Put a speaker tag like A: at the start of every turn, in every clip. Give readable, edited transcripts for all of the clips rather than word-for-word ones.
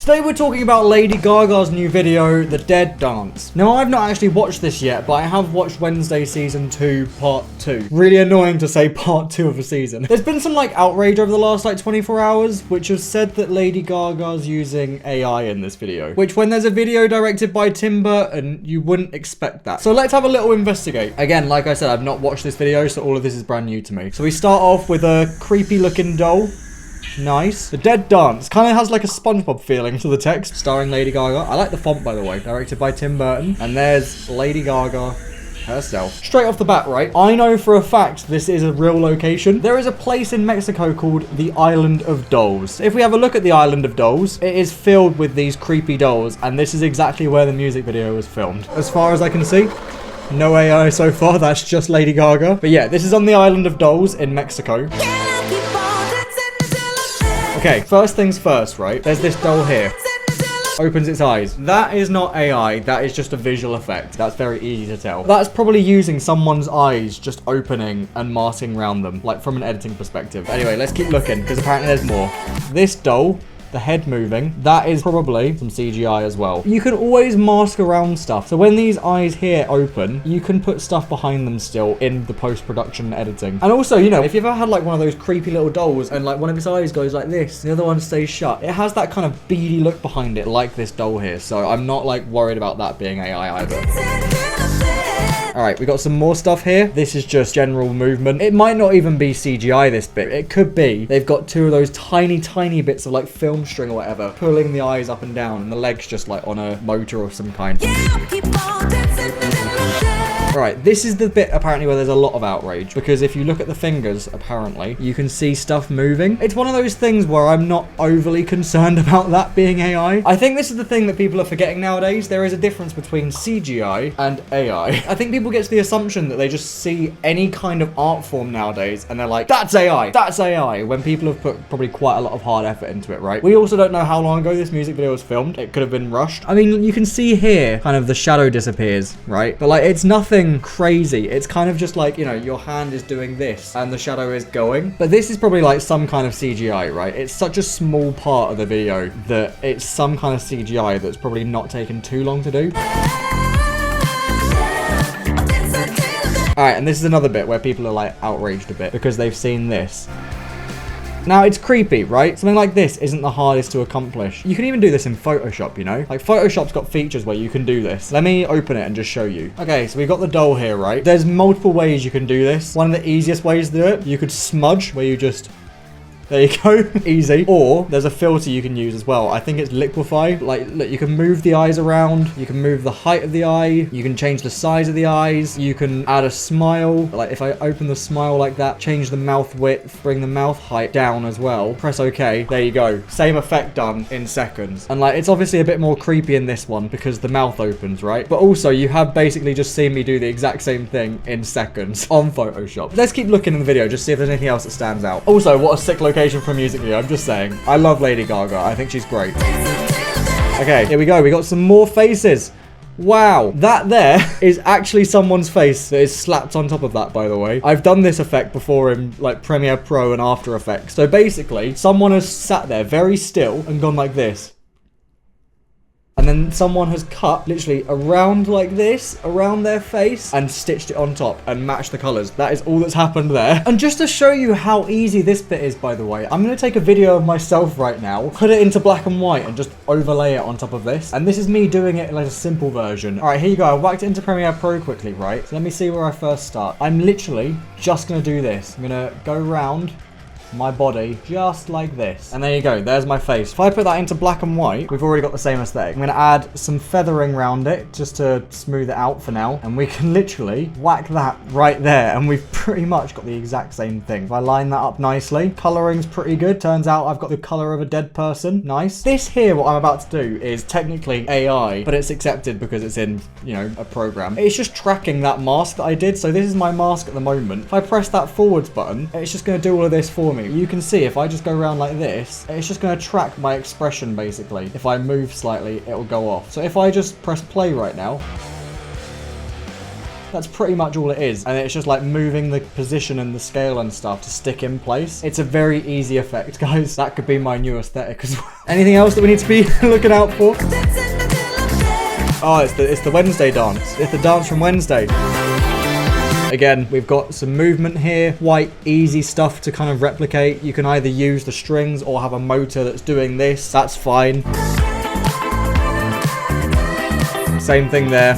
A: Today we're talking about Lady Gaga's new video, The Dead Dance. Now, I've not actually watched this yet, but I have watched Wednesday Season 2, Part 2. Really annoying to say Part 2 of a season. There's been some, outrage over the last, 24 hours, which has said that Lady Gaga's using AI in this video. Which, when there's a video directed by Tim Burton, you wouldn't expect that. So let's have a little investigate. Again, like I said, I've not watched this video, so all of this is brand new to me. So we start off with a creepy-looking doll. Nice. The Dead Dance kind of has like a SpongeBob feeling to the text, starring Lady Gaga. I like the font, by the way, directed by Tim Burton. And there's Lady Gaga herself. Straight off the bat, right? I know for a fact this is a real location. There is a place in Mexico called the Island of Dolls. If we have a look at the Island of Dolls, it is filled with these creepy dolls, and this is exactly where the music video was filmed. As far as I can see, no AI so far, that's just Lady Gaga. But yeah, this is on the Island of Dolls in Mexico. Okay, first things first, right? There's this doll here. Opens its eyes. That is not AI, that is just a visual effect. That's very easy to tell. That's probably using someone's eyes just opening and masking around them, like from an editing perspective. Anyway, let's keep looking, because apparently there's more. This doll, the head moving, that is probably some CGI as well. You can always mask around stuff. So when these eyes here open, you can put stuff behind them still in the post-production editing. And also, you know, if you've ever had like one of those creepy little dolls and like one of its eyes goes like this, the other one stays shut, it has that kind of beady look behind it like this doll here. So I'm not like worried about that being AI either. Alright, we got some more stuff here. This is just general movement. It might not even be CGI, this bit. It could be. They've got two of those tiny bits of like film string or whatever, pulling the eyes up and down, and the legs just like on a motor of some kind. Right, this is the bit apparently where there's a lot of outrage, because if you look at the fingers, apparently, you can see stuff moving. It's one of those things where I'm not overly concerned about that being AI. I think this is the thing that people are forgetting nowadays. There is a difference between CGI and AI. I think people get to the assumption that they just see any kind of art form nowadays and they're like, that's AI, that's AI, when people have put probably quite a lot of hard effort into it, right? We also don't know how long ago this music video was filmed. It could have been rushed. I mean, you can see here, kind of the shadow disappears, right? But like, it's nothing crazy. It's kind of just like, you know, your hand is doing this and the shadow is going. But this is probably like some kind of CGI, right? It's such a small part of the video that it's some kind of CGI that's probably not taken too long to do. Alright, and this is another bit where people are like outraged a bit because they've seen this. Now, it's creepy, right? Something like this isn't the hardest to accomplish. You can even do this in Photoshop, you know? Like, Photoshop's got features where you can do this. Let me open it and just show you. Okay, so we've got the doll here, right? There's multiple ways you can do this. One of the easiest ways to do it, you could smudge, where you just... There you go. Easy. Or there's a filter you can use as well. I think it's liquefy. Like, look, you can move the eyes around. You can move the height of the eye. You can change the size of the eyes. You can add a smile. Like, if I open the smile like that, change the mouth width, bring the mouth height down as well. Press OK. There you go. Same effect done in seconds. And like, it's obviously a bit more creepy in this one because the mouth opens, right? But also, you have basically just seen me do the exact same thing in seconds on Photoshop. Let's keep looking in the video, just see if there's anything else that stands out. Also, what a sick location for a music video, I'm just saying. I love Lady Gaga. I think she's great. Okay, here we go. We got some more faces. Wow, that there is actually someone's face that is slapped on top of that, by the way. I've done this effect before in like Premiere Pro and After Effects. So basically, someone has sat there very still and gone like this. And then someone has cut literally around like this, around their face, and stitched it on top and matched the colors. That is all that's happened there. And just to show you how easy this bit is, by the way, I'm going to take a video of myself right now, put it into black and white, and just overlay it on top of this. And this is me doing it in like a simple version. All right, here you go. I whacked it into Premiere Pro quickly, right? So let me see where I first start. I'm literally just going to do this. I'm going to go around my body just like this, and there you go, there's my face. If I put that into black and white, we've already got the same aesthetic. I'm gonna add some feathering around it just to smooth it out for now, and we can literally whack that right there, and we've pretty much got the exact same thing. If I line that up nicely, coloring's pretty good. Turns out I've got the color of a dead person. Nice. This here, what I'm about to do, is technically AI, but it's accepted because it's in, you know, a program. It's just tracking that mask that I did. So this is my mask at the moment. If I press that forwards button, it's just gonna do all of this for me. You can see if I just go around like this, it's just going to track my expression basically. If I move slightly, it will go off. So if I just press play right now, That's pretty much all it is. And it's just like moving the position and the scale and stuff to stick in place. It's a very easy effect, guys. That could be my new aesthetic as well. Anything else that we need to be looking out for? Oh, it's the Wednesday dance. It's the dance from Wednesday. Again, we've got some movement here, quite easy stuff to kind of replicate. You can either use the strings or have a motor that's doing this. That's fine. Same thing there.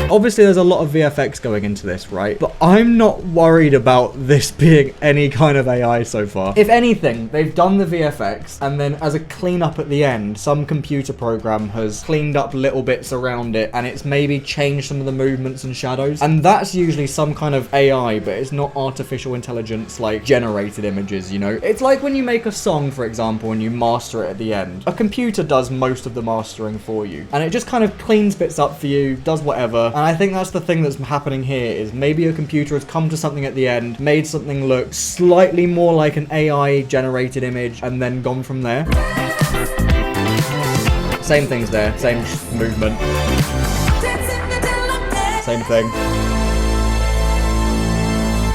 A: Obviously, there's a lot of VFX going into this, right? But I'm not worried about this being any kind of AI so far. If anything, they've done the VFX, and then as a cleanup at the end, some computer program has cleaned up little bits around it, and it's maybe changed some of the movements and shadows. And that's usually some kind of AI, but it's not artificial intelligence like generated images, you know? It's like when you make a song, for example, and you master it at the end. A computer does most of the mastering for you, and it just kind of cleans bits up for you, does whatever. And I think that's the thing that's happening here, is maybe a computer has come to something at the end, made something look slightly more like an AI generated image, and then gone from there. Same things there, same movement. Same thing.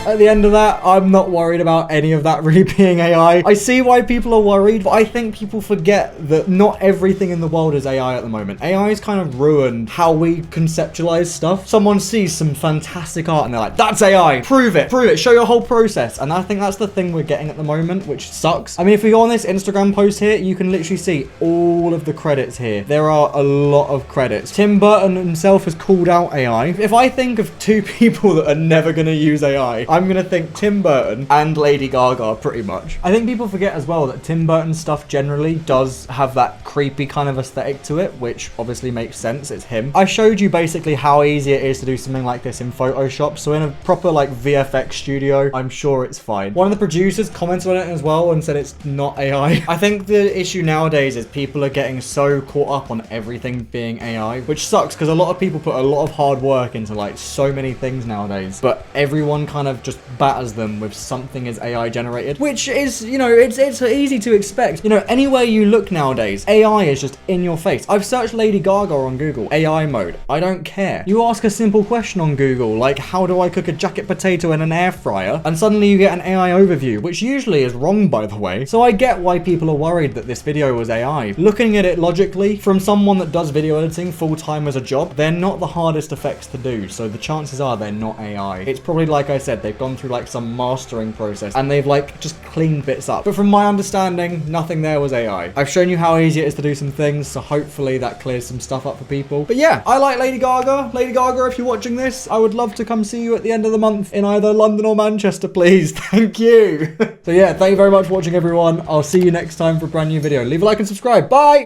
A: At the end of that, I'm not worried about any of that really being AI. I see why people are worried, but I think people forget that not everything in the world is AI at the moment. AI has kind of ruined how we conceptualize stuff. Someone sees some fantastic art and they're like, that's AI. Prove it, show your whole process. And I think that's the thing we're getting at the moment, which sucks. I mean, if we go on this Instagram post here, you can literally see all of the credits here. There are a lot of credits. Tim Burton himself has called out AI. If I think of two people that are never going to use AI, I'm going to think Tim Burton and Lady Gaga, pretty much. I think people forget as well that Tim Burton stuff generally does have that creepy kind of aesthetic to it, which obviously makes sense. It's him. I showed you basically how easy it is to do something like this in Photoshop. So in a proper like VFX studio, I'm sure it's fine. One of the producers commented on it as well and said it's not AI. I think the issue nowadays is people are getting so caught up on everything being AI, which sucks because a lot of people put a lot of hard work into like so many things nowadays, but everyone kind of just batters them with something is AI generated, which is, you know, it's easy to expect. You know, anywhere you look nowadays, AI is just in your face. I've searched Lady Gaga on Google, AI mode. I don't care. You ask a simple question on Google, like, how do I cook a jacket potato in an air fryer? And suddenly you get an AI overview, which usually is wrong, by the way. So I get why people are worried that this video was AI. Looking at it logically, from someone that does video editing full-time as a job, they're not the hardest effects to do. So the chances are they're not AI. It's probably, like I said, they've gone through like some mastering process and they've like just cleaned bits up. But from my understanding, nothing there was AI. I've shown you how easy it is to do some things, so hopefully that clears some stuff up for people. But yeah, I like Lady Gaga. Lady Gaga, if you're watching this, I would love to come see you at the end of the month in either London or Manchester, please. Thank you. So yeah, thank you very much for watching, everyone. I'll see you next time for a brand new video. Leave a like and subscribe. Bye!